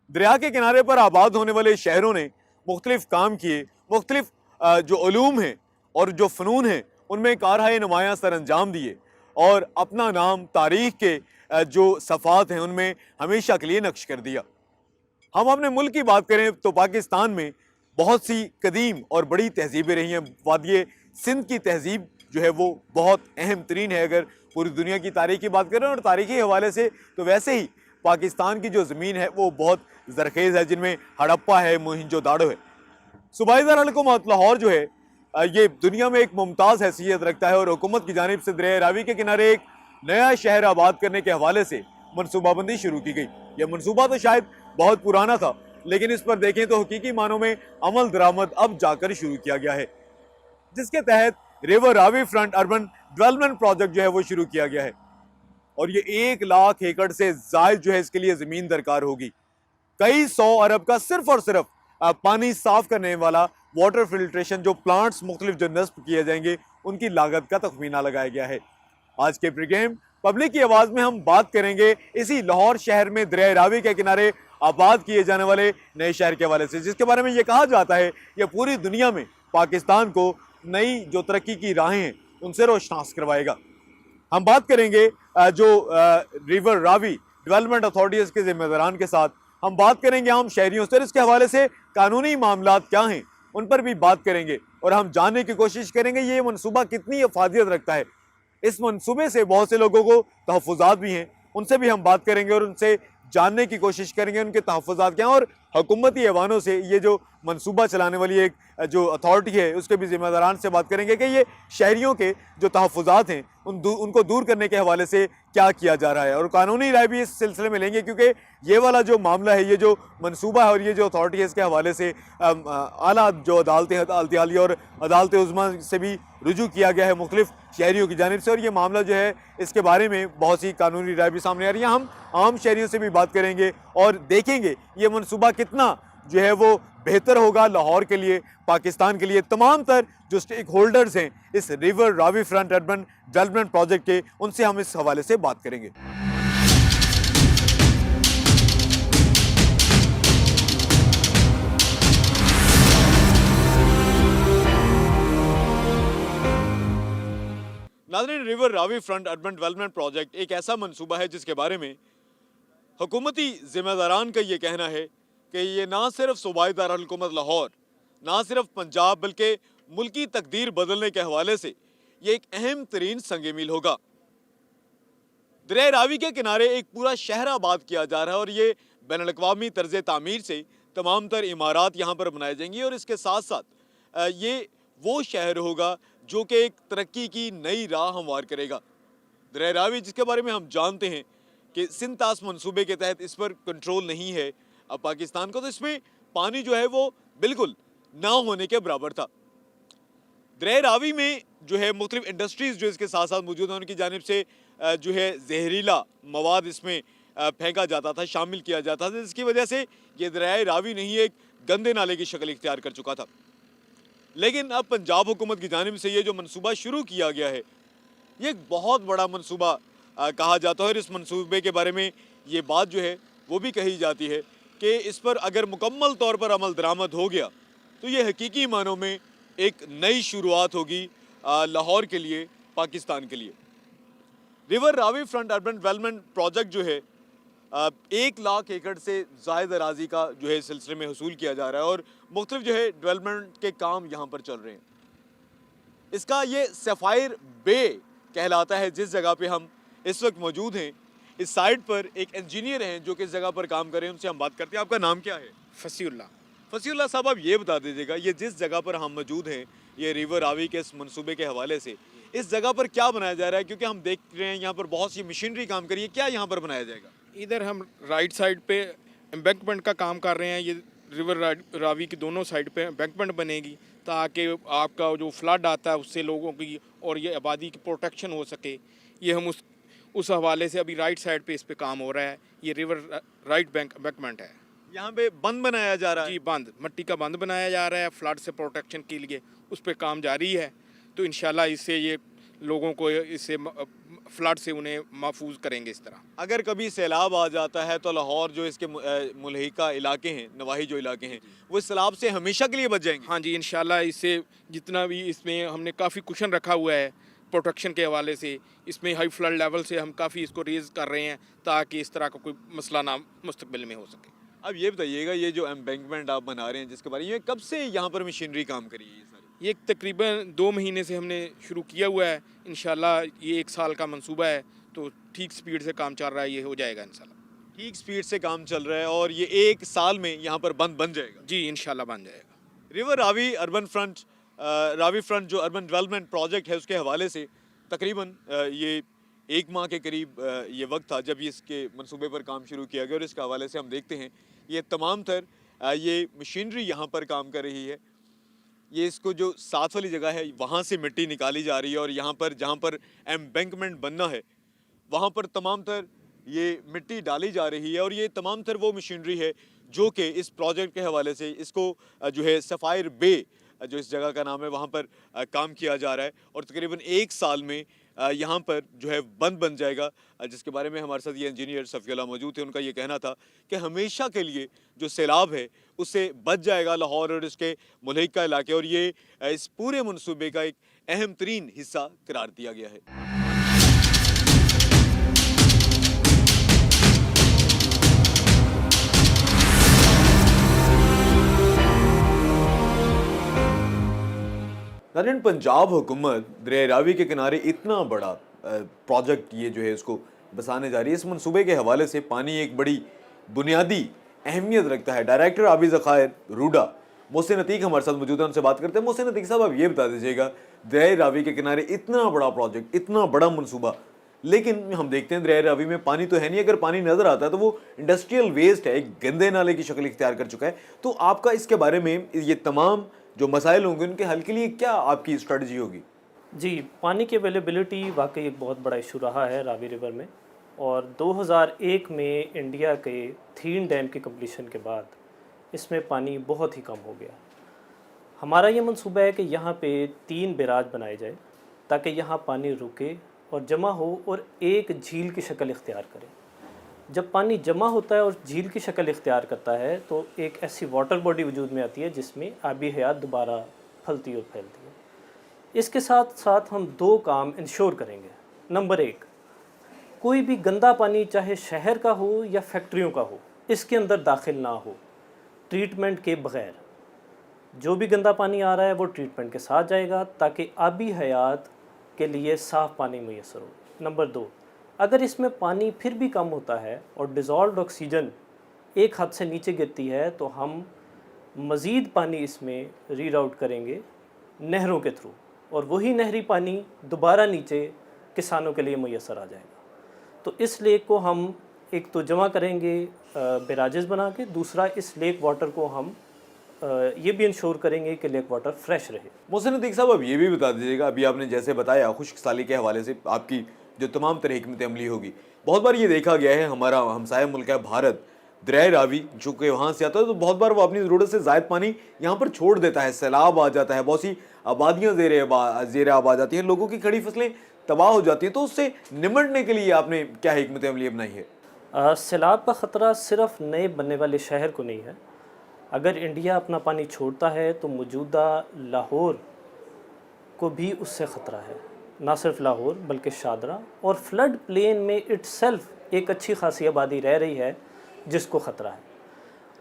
دریا کے کنارے پر آباد ہونے والے شہروں نے مختلف کام کیے، مختلف جو علوم ہیں اور جو فنون ہیں ان میں کارہائے نمایاں سر انجام دیے اور اپنا نام تاریخ کے جو صفحات ہیں ان میں ہمیشہ کے لیے نقش کر دیا. ہم اپنے ملک کی بات کریں تو پاکستان میں بہت سی قدیم اور بڑی تہذیبیں رہی ہیں. وادی سندھ کی تہذیب جو ہے وہ بہت اہم ترین ہے اگر پوری دنیا کی تاریخ کی بات کریں، اور تاریخی حوالے سے تو ویسے ہی پاکستان کی جو زمین ہے وہ بہت زرخیز ہے، جن میں ہڑپا ہے، موہنجو داڑو ہے. صوبائی دارالحکومت لاہور جو ہے یہ دنیا میں ایک ممتاز حیثیت رکھتا ہے اور حکومت کی جانب سے دریائے راوی کے کنارے ایک نیا شہر آباد کرنے کے حوالے سے منصوبہ بندی شروع کی گئی. یہ منصوبہ تو شاید بہت پرانا تھا لیکن اس پر دیکھیں تو حقیقی معنوں میں عمل درآمد اب جا کر شروع کیا گیا ہے، جس کے تحت ریور راوی فرنٹ اربن ڈیولپمنٹ پروجیکٹ جو ہے وہ شروع کیا گیا ہے. اور یہ 1,00,000 ایکڑ سے زائد جو ہے اس کے لیے زمین درکار ہوگی. کئی 100 ارب کا صرف اور صرف پانی صاف کرنے والا واٹر فلٹریشن جو پلانٹس مختلف جو نصب کیے جائیں گے ان کی لاگت کا تخمینہ لگایا گیا ہے. آج کے پروگرام پبلک کی آواز میں ہم بات کریں گے اسی لاہور شہر میں دریائے راوی کے کنارے آباد کیے جانے والے نئے شہر کے حوالے سے، جس کے بارے میں یہ کہا جاتا ہے یہ پوری دنیا میں پاکستان کو نئی جو ترقی کی راہیں ہیں ان سے روشناس کروائے گا. ہم بات کریں گے جو ریور راوی ڈیولپمنٹ اتھارٹیز کے ذمہ داران کے ساتھ، ہم بات کریں گے عام شہریوں سے، اس کے حوالے سے قانونی معاملات کیا ہیں ان پر بھی بات کریں گے اور ہم جاننے کی کوشش کریں گے یہ منصوبہ کتنی افادیت رکھتا ہے. اس منصوبے سے بہت سے لوگوں کو تحفظات بھی ہیں، ان سے بھی ہم بات کریں گے اور ان سے جاننے کی کوشش کریں گے ان کے تحفظات کیا ہیں، اور حکومتی ایوانوں سے یہ جو منصوبہ چلانے والی ایک جو اتھارٹی ہے اس کے بھی ذمہ داران سے بات کریں گے کہ یہ شہریوں کے جو تحفظات ہیں ان کو دور کرنے کے حوالے سے کیا کیا جا رہا ہے. اور قانونی رائے بھی اس سلسلے میں لیں گے کیونکہ یہ والا جو معاملہ ہے، یہ جو منصوبہ ہے اور یہ جو اتھارٹی ہے اس کے حوالے سے اعلیٰ جو عدالتیں عدالت عالیہ اور عدالت عظمیٰ سے بھی رجوع کیا گیا ہے مختلف شہریوں کی جانب سے، اور یہ معاملہ جو ہے اس کے بارے میں بہت سی قانونی رائے بھی سامنے آ رہی ہیں. ہم عام شہریوں سے بھی بات کریں گے اور دیکھیں گے یہ منصوبہ کتنا جو ہے وہ بہتر ہوگا لاہور کے لیے، پاکستان کے لیے. تمام تر جو سٹیک ہولڈرز ہیں اس ریور راوی فرنٹ اربن ڈیولپمنٹ پروجیکٹ کے، ان سے ہم اس حوالے سے بات کریں گے. ناظرین، ریور راوی فرنٹ اربن ڈیولپمنٹ پروجیکٹ ایک ایسا منصوبہ ہے جس کے بارے میں حکومتی ذمہ داران کا یہ کہنا ہے کہ یہ نہ صرف صوبائی دارالحکومت لاہور، نہ صرف پنجاب، بلکہ ملکی تقدیر بدلنے کے حوالے سے یہ ایک اہم ترین سنگ میل ہوگا. دریائے راوی کے کنارے ایک پورا شہر آباد کیا جا رہا ہے اور یہ بین الاقوامی طرز تعمیر سے تمام تر عمارات یہاں پر بنائی جائیں گی، اور اس کے ساتھ ساتھ یہ وہ شہر ہوگا جو کہ ایک ترقی کی نئی راہ ہموار کرے گا. دریائے راوی جس کے بارے میں ہم جانتے ہیں کہ سندھ طاس منصوبے کے تحت اس پر کنٹرول نہیں ہے اب پاکستان کو، تو اس میں پانی جو ہے وہ بالکل نہ ہونے کے برابر تھا. دریائے راوی میں جو ہے مختلف انڈسٹریز جو اس کے ساتھ ساتھ موجود ہیں ان کی جانب سے جو ہے زہریلا مواد اس میں پھینکا جاتا تھا، شامل کیا جاتا تھا، جس کی وجہ سے یہ دریائے راوی نہیں ایک گندے نالے کی شکل اختیار کر چکا تھا. لیکن اب پنجاب حکومت کی جانب سے یہ جو منصوبہ شروع کیا گیا ہے یہ ایک بہت بڑا منصوبہ کہا جاتا ہے، اور اس منصوبے کے بارے میں یہ بات جو ہے وہ بھی کہی جاتی ہے کہ اس پر اگر مکمل طور پر عمل درآمد ہو گیا تو یہ حقیقی معنوں میں ایک نئی شروعات ہوگی لاہور کے لیے، پاکستان کے لیے۔ ریور راوی فرنٹ اربن ڈیولپمنٹ پروجیکٹ جو ہے 1,00,000 ایکڑ سے زائد اراضی کا جو ہے سلسلے میں حصول کیا جا رہا ہے، اور مختلف جو ہے ڈیولپمنٹ کے کام یہاں پر چل رہے ہیں۔ اس کا یہ سفائر بے کہلاتا ہے جس جگہ پہ ہم اس وقت موجود ہیں۔ اس سائٹ پر ایک انجینئر ہیں جو کہ اس جگہ پر کام کر رہے ہیں، ان سے ہم بات کرتے ہیں۔ آپ کا نام کیا ہے؟ فصیح اللہ۔ فصیح اللہ صاحب، آپ یہ بتا دیجیے گا، یہ جس جگہ پر ہم موجود ہیں یہ ریور راوی کے اس منصوبے کے حوالے سے اس جگہ پر کیا بنایا جا رہا ہے؟ کیونکہ ہم دیکھ رہے ہیں یہاں پر بہت سی مشینری کام کر رہی ہے، کیا یہاں پر بنایا جائے گا؟ ادھر ہم رائٹ سائڈ پہ امبیکمنٹ کا کام کر رہے ہیں، یہ ریور راوی کی دونوں سائڈ پہ امبیکمنٹ بنے گی تاکہ آپ کا جو فلڈ آتا ہے اس سے لوگوں کی اور یہ آبادی کی پروٹیکشن ہو سکے۔ یہ ہم اس حوالے سے ابھی رائٹ سائڈ پہ اس پہ کام ہو رہا ہے۔ یہ ریور رائٹ بینک امبیکمنٹ ہے۔ یہاں پہ بند بنایا جا رہا ہے؟ جی، بند، مٹی کا بند بنایا جا رہا ہے فلڈ سے پروٹیکشن کے لیے، اس پہ کام جاری ہے۔ تو انشاءاللہ اس سے یہ لوگوں کو اس سے فلڈ سے انہیں محفوظ کریں گے۔ اس طرح اگر کبھی سیلاب آ جاتا ہے تو لاہور جو اس کے ملحقہ علاقے ہیں، نواحی جو علاقے ہیں، وہ اس سیلاب سے ہمیشہ کے لیے بچ جائیں گے؟ ہاں جی، انشاءاللہ اس سے جتنا بھی اس میں ہم نے کافی کشن رکھا ہوا ہے پروٹیکشن کے حوالے سے، اس میں ہائی فلڈ لیول سے ہم کافی اس کو ریز کر رہے ہیں تاکہ اس طرح کا کوئی مسئلہ نہ مستقبل میں ہو سکے۔ اب یہ بتائیے گا، یہ جو امبینکمنٹ آپ بنا رہے ہیں جس کے بارے میں، کب سے یہاں پر مشینری کام کری ہے یہ ساری؟ یہ تقریباً 2 مہینے سے ہم نے شروع کیا ہوا ہے۔ انشاءاللہ یہ 1 سال کا منصوبہ ہے، تو ٹھیک سپیڈ سے کام چل رہا ہے، یہ ہو جائے گا انشاءاللہ۔ ٹھیک سپیڈ سے کام چل رہا ہے اور یہ 1 سال میں یہاں پر بند بن جائے گا؟ جی انشاءاللہ بن جائے گا۔ ریور راوی اربن فرنٹ راوی فرنٹ جو اربن ڈیولپمنٹ پروجیکٹ ہے اس کے حوالے سے تقریباً یہ 1 ماہ کے قریب یہ وقت تھا جب یہ اس کے منصوبے پر کام شروع کیا گیا، اور اس کے حوالے سے ہم دیکھتے ہیں یہ تمام تر یہ مشینری یہاں پر کام کر رہی ہے۔ یہ اس کو جو ساتھ والی جگہ ہے وہاں سے مٹی نکالی جا رہی ہے، اور یہاں پر جہاں پر ایمبینکمنٹ بننا ہے وہاں پر تمام تر یہ مٹی ڈالی جا رہی ہے، اور یہ تمام تر وہ مشینری ہے جو کہ اس پروجیکٹ کے حوالے سے اس کو جو ہے سفائر بے جو اس جگہ کا نام ہے وہاں پر کام کیا جا رہا ہے، اور تقریباً 1 سال میں یہاں پر جو ہے بند بن جائے گا، جس کے بارے میں ہمارے ساتھ یہ انجینئر صفی اللہ موجود تھے۔ ان کا یہ کہنا تھا کہ ہمیشہ کے لیے جو سیلاب ہے اس سے بچ جائے گا لاہور اور اس کے ملحقہ علاقے، اور یہ اس پورے منصوبے کا ایک اہم ترین حصہ قرار دیا گیا ہے۔ ناظرین، پنجاب حکومت دریائے راوی کے کنارے اتنا بڑا پروجیکٹ یہ جو ہے اس کو بسانے جا رہی ہے۔ اس منصوبے کے حوالے سے پانی ایک بڑی بنیادی اہمیت رکھتا ہے۔ ڈائریکٹر آبی ذخائر روڈا محسن عتیق ہمارے ساتھ موجود ہیں، ان سے بات کرتے ہیں۔ محسن عتیق صاحب، آپ یہ بتا دیجیے گا، دریائے راوی کے کنارے اتنا بڑا پروجیکٹ، اتنا بڑا منصوبہ، لیکن ہم دیکھتے ہیں دریائے راوی میں پانی تو ہے نہیں، اگر پانی نظر آتا ہے تو وہ انڈسٹریل ویسٹ ہے، ایک گندے نالے کی شکل اختیار کر چکا ہے۔ تو آپ کا اس کے بارے میں یہ تمام جو مسائل ہوں گے ان کے حل کے لیے کیا آپ کی اسٹریٹجی ہوگی؟ جی، پانی کی اویلیبلٹی واقعی ایک بہت بڑا ایشو رہا ہے راوی ریور میں، اور 2001 میں انڈیا کے تھین ڈیم کی کمپلیشن کے بعد اس میں پانی بہت ہی کم ہو گیا۔ ہمارا یہ منصوبہ ہے کہ یہاں پہ 3 بیراج بنائے جائے تاکہ یہاں پانی رکے اور جمع ہو اور ایک جھیل کی شکل اختیار کرے۔ جب پانی جمع ہوتا ہے اور جھیل کی شکل اختیار کرتا ہے تو ایک ایسی واٹر باڈی وجود میں آتی ہے جس میں آبی حیات دوبارہ پھلتی اور پھیلتی ہے۔ اس کے ساتھ ساتھ ہم 2 کام انشور کریں گے۔ نمبر 1، کوئی بھی گندا پانی چاہے شہر کا ہو یا فیکٹریوں کا ہو اس کے اندر داخل نہ ہو ٹریٹمنٹ کے بغیر۔ جو بھی گندا پانی آ رہا ہے وہ ٹریٹمنٹ کے ساتھ جائے گا تاکہ آبی حیات کے لیے صاف پانی میسر ہو۔ نمبر 2، اگر اس میں پانی پھر بھی کم ہوتا ہے اور ڈیزالوڈ آکسیجن ایک حد سے نیچے گرتی ہے تو ہم مزید پانی اس میں ری راؤٹ کریں گے نہروں کے تھرو، اور وہی نہری پانی دوبارہ نیچے کسانوں کے لیے میسر آ جائے گا۔ تو اس لیک کو ہم ایک تو جمع کریں گے بیراجز بنا کے، دوسرا اس لیک واٹر کو ہم یہ بھی انشور کریں گے کہ لیک واٹر فریش رہے۔ محسن عتیق صاحب، اب یہ بھی بتا دیجیے گا، ابھی آپ نے جیسے بتایا خشک سالی کے حوالے سے آپ کی جو تمام طرح حکمت عملی ہوگی، بہت بار یہ دیکھا گیا ہے ہمارا ہمسایہ ملک ہے بھارت، دریائے راوی جو کہ وہاں سے آتا ہے تو بہت بار وہ اپنی ضرورت سے زائد پانی یہاں پر چھوڑ دیتا ہے, سیلاب آ جاتا ہے, بہت سی آبادیاں زیر آب آ جاتی ہیں, لوگوں کی کھڑی فصلیں تباہ ہو جاتی ہیں. تو اس سے نمٹنے کے لیے آپ نے کیا حکمت عملی اپنائی ہے؟ سیلاب کا خطرہ صرف نئے بننے والے شہر کو نہیں ہے. اگر انڈیا اپنا پانی چھوڑتا ہے تو موجودہ لاہور کو بھی اس سے خطرہ ہے. نہ صرف لاہور بلکہ شاہدرہ اور فلڈ پلین میں اٹ سیلف ایک اچھی خاصی آبادی رہ رہی ہے جس کو خطرہ ہے.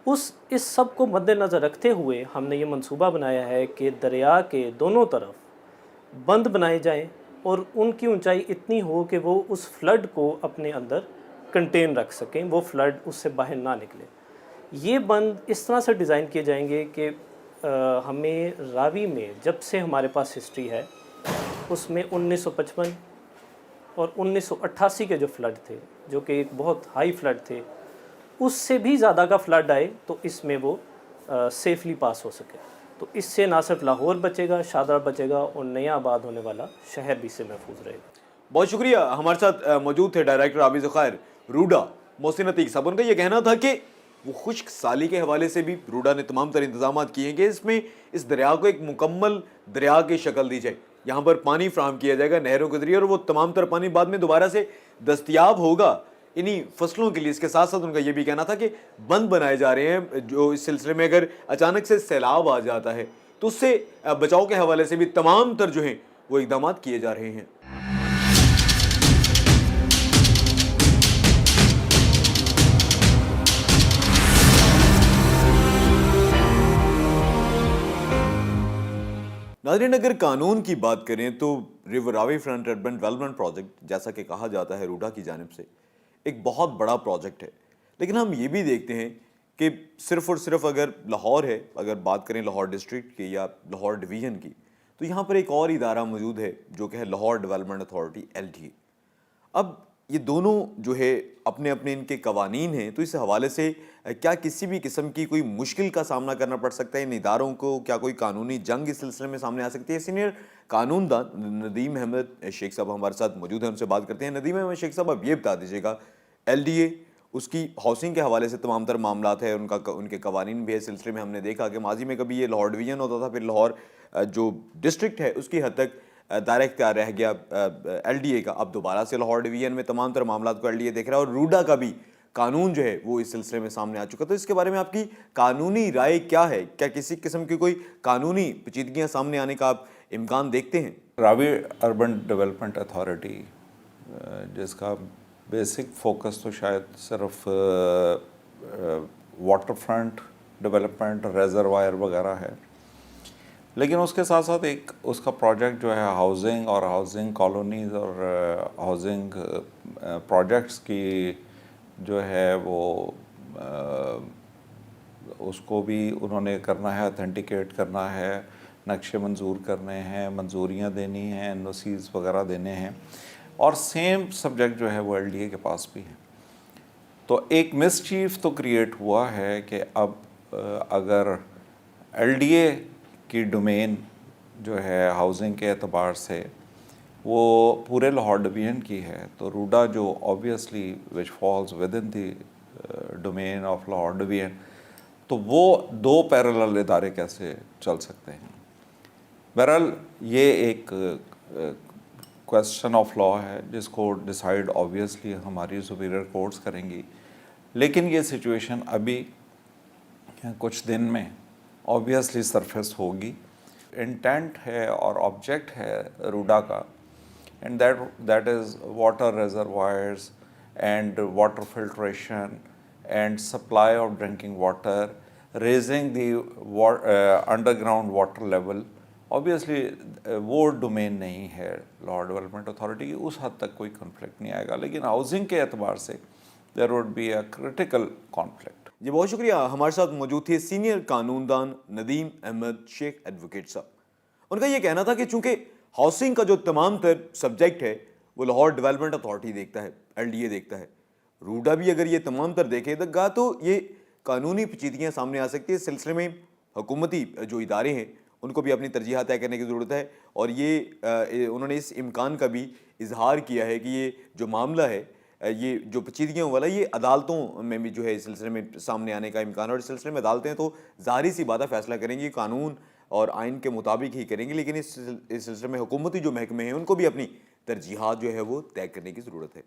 اس سب کو مد نظر رکھتے ہوئے ہم نے یہ منصوبہ بنایا ہے کہ دریا کے دونوں طرف بند بنائے جائیں اور ان کی اونچائی اتنی ہو کہ وہ اس فلڈ کو اپنے اندر کنٹین رکھ سکیں, وہ فلڈ اس سے باہر نہ نکلے. یہ بند اس طرح سے ڈیزائن کیے جائیں گے کہ ہمیں راوی میں جب سے ہمارے پاس ہسٹری ہے اس میں 1955 اور 1988 کے جو فلڈ تھے جو کہ ایک بہت ہائی فلڈ تھے, اس سے بھی زیادہ کا فلڈ آئے تو اس میں وہ سیفلی پاس ہو سکے. تو اس سے نہ صرف لاہور بچے گا, شاہدرہ بچے گا اور نیا آباد ہونے والا شہر بھی اس سے محفوظ رہے گا. بہت شکریہ. ہمارے ساتھ موجود تھے ڈائریکٹر آبی ذخائر روڈا محسن عتیق صاحب. ان کا یہ کہنا تھا کہ وہ خشک سالی کے حوالے سے بھی روڈا نے تمام تر انتظامات کیے ہیں کہ اس میں اس دریا کو ایک مکمل دریا کی شکل دی جائے. یہاں پر پانی فراہم کیا جائے گا نہروں کے ذریعے اور وہ تمام تر پانی بعد میں دوبارہ سے دستیاب ہوگا انہی فصلوں کے لیے. اس کے ساتھ ساتھ ان کا یہ بھی کہنا تھا کہ بند بنائے جا رہے ہیں جو اس سلسلے میں اگر اچانک سے سیلاب آ جاتا ہے تو اس سے بچاؤ کے حوالے سے بھی تمام تر جو ہیں وہ اقدامات کیے جا رہے ہیں. ناظرین, اگر قانون کی بات کریں تو ریور راوی فرنٹ اربن ڈیولپمنٹ پروجیکٹ جیسا کہ کہا جاتا ہے روڈا کی جانب سے ایک بہت بڑا پروجیکٹ ہے. لیکن ہم یہ بھی دیکھتے ہیں کہ صرف اور صرف اگر لاہور ہے, اگر بات کریں لاہور ڈسٹرکٹ کی یا لاہور ڈویژن کی, تو یہاں پر ایک اور ادارہ موجود ہے جو کہ ہے لاہور ڈیولپمنٹ اتھارٹی LDA. اب یہ دونوں جو ہے اپنے اپنے ان کے قوانین ہیں, تو اس حوالے سے کیا کسی بھی قسم کی کوئی مشکل کا سامنا کرنا پڑ سکتا ہے ان اداروں کو؟ کیا کوئی قانونی جنگ اس سلسلے میں سامنے آ سکتی ہے؟ سینئر قانون دان ندیم احمد شیخ صاحب ہمارے ساتھ موجود ہیں, ان سے بات کرتے ہیں. ندیم احمد شیخ صاحب, اب یہ بتا دیجیے گا LDA اس کی ہاؤسنگ کے حوالے سے تمام تر معاملات ہیں, ان کے قوانین بھی ہے. سلسلے میں ہم نے دیکھا کہ ماضی میں کبھی یہ لاہور ڈویژن ہوتا تھا, پھر لاہور جو ڈسٹرکٹ ہے اس کی حد تک دائرہ اختیار رہ گیا LDA کا. اب دوبارہ سے لاہور ڈویژن میں تمام تر معاملات کو LDA دیکھ رہا ہے اور روڈا کا بھی قانون جو ہے وہ اس سلسلے میں سامنے آ چکا. تو اس کے بارے میں آپ کی قانونی رائے کیا ہے؟ کیا کسی قسم کی کوئی قانونی پیچیدگیاں سامنے آنے کا آپ امکان دیکھتے ہیں؟ راوی اربن ڈیولپمنٹ اتھارٹی جس کا بیسک فوکس تو شاید صرف واٹر فرنٹ ڈیولپمنٹ ریزروائر وغیرہ ہے, لیکن اس کے ساتھ ساتھ ایک اس کا پروجیکٹ جو ہے ہاؤزنگ اور ہاؤزنگ کالونیز اور ہاؤزنگ پروجیکٹس کی جو ہے وہ اس کو بھی انہوں نے کرنا ہے, اتھینٹیکیٹ کرنا ہے, نقشے منظور کرنے ہیں, منظوریاں دینی ہیں, NOCs وغیرہ دینے ہیں, اور سیم سبجیکٹ جو ہے وہ LDA کے پاس بھی ہے. تو ایک مس چیف تو کریٹ ہوا ہے کہ اب اگر LDA کی ڈومین جو ہے ہاؤزنگ کے اعتبار سے وہ پورے لاہور ڈویژن کی ہے, تو روڈا جو obviously which falls with in the domain of Lahore division, تو وہ دو پیرالل ادارے کیسے چل سکتے ہیں؟ بہرحال یہ ایک کویسچن آف لا ہے جس کو ڈیسائیڈ آبویسلی ہماری سپیریئر کورٹس کریں گی, لیکن یہ سچویشن ابھی کچھ دن میں آبویسلی سرفیس ہوگی. انٹینٹ ہے اور آبجیکٹ ہے روڈا کا, and that is water reservoirs and water filtration and supply of drinking water, raising the underground water level. Obviously وہ ڈومین نہیں ہے لاہور ڈیولپمنٹ اتھارٹی کی, اس حد تک کوئی کنفلکٹ نہیں آئے گا, لیکن ہاؤزنگ کے اعتبار سے there would be a critical conflict. جی بہت شکریہ. ہمارے ساتھ موجود تھے سینئر قانون دان ندیم احمد شیخ ایڈوکیٹ صاحب. ان کا یہ کہنا تھا کہ چونکہ ہاؤسنگ کا جو تمام تر سبجیکٹ ہے وہ لاہور ڈیولپمنٹ اتھارٹی دیکھتا ہے, LDA دیکھتا ہے, روڈا بھی اگر یہ تمام تر دیکھے گا تو یہ قانونی پیچیدگیاں سامنے آ سکتی ہے. اس سلسلے میں حکومتی جو ادارے ہیں ان کو بھی اپنی ترجیحات طے کرنے کی ضرورت ہے, اور یہ انہوں نے اس امکان کا بھی اظہار کیا ہے کہ یہ جو معاملہ ہے یہ جو پیچیدگیوں والا یہ عدالتوں میں بھی جو ہے اس سلسلے میں سامنے آنے کا امکان ہے، اور اس سلسلے میں عدالتیں تو ظاہری سی بات ہے فیصلہ کریں گی، قانون اور آئین کے مطابق ہی کریں گی، لیکن اس سلسلے میں حکومتی جو محکمے ہیں ان کو بھی اپنی ترجیحات جو ہے وہ طے کرنے کی ضرورت ہے۔